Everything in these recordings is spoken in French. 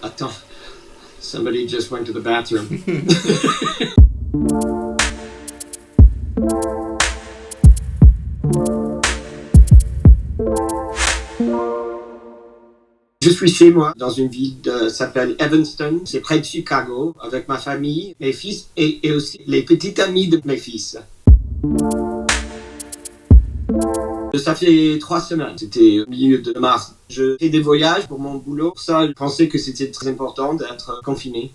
Attends, somebody just went to the bathroom. Je suis chez moi, dans une ville qui s'appelle Evanston, c'est près de Chicago, avec ma famille, mes fils et aussi les petites amies de mes fils. Ça fait 3 semaines, c'était au milieu de mars. Je fais des voyages pour mon boulot, pour ça je pensais que c'était très important d'être confiné.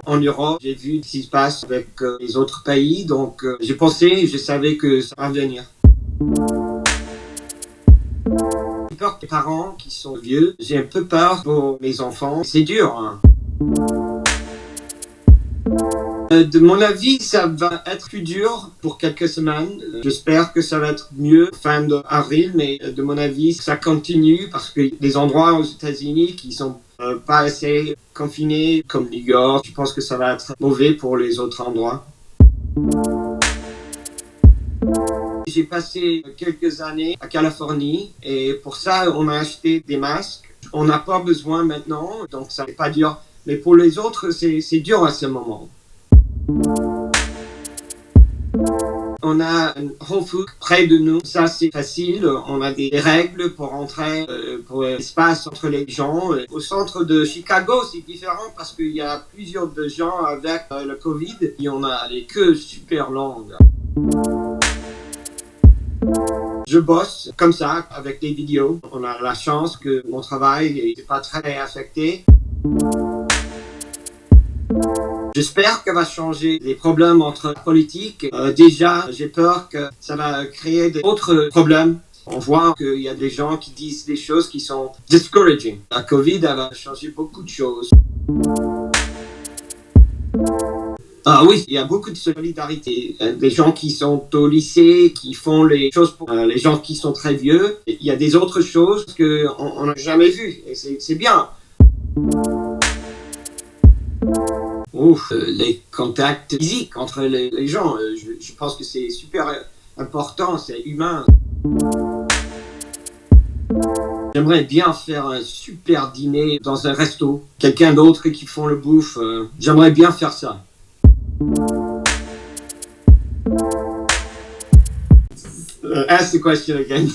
En Europe, j'ai vu ce qui se passe avec les autres pays, donc j'ai pensé, je savais que ça va venir. J'ai peur des parents qui sont vieux, j'ai un peu peur pour mes enfants, c'est dur, hein. De mon avis, ça va être plus dur pour quelques semaines. J'espère que ça va être mieux fin d'avril, mais de mon avis, ça continue parce que les endroits aux États-Unis qui sont pas assez confinés, comme New York, je pense que ça va être mauvais pour les autres endroits. J'ai passé quelques années à Californie et pour ça, on a acheté des masques. On n'a pas besoin maintenant, donc ça n'est pas dur. Mais pour les autres, c'est dur à ce moment. On a un Whole Foods près de nous, ça c'est facile, on a des règles pour entrer, pour l'espace entre les gens. Au centre de Chicago, c'est différent parce qu'il y a plusieurs de gens avec le Covid et on a les queues super longues. Je bosse comme ça avec des vidéos. On a la chance que mon travail n'est pas très affecté. J'espère que va changer les problèmes entre politiques. Déjà, j'ai peur que ça va créer d'autres problèmes. On voit qu'il y a des gens qui disent des choses qui sont discouraging. La Covid, elle va changer beaucoup de choses. Ah oui, il y a beaucoup de solidarité. Des gens qui sont au lycée, qui font les choses pour les gens qui sont très vieux. Il y a des autres choses qu'on n'a jamais vues. Et c'est bien. Les contacts physiques entre les gens, je pense que c'est super important, c'est humain. J'aimerais bien faire un super dîner dans un resto, quelqu'un d'autre qui font le bouffe, j'aimerais bien faire ça. Ask the question again.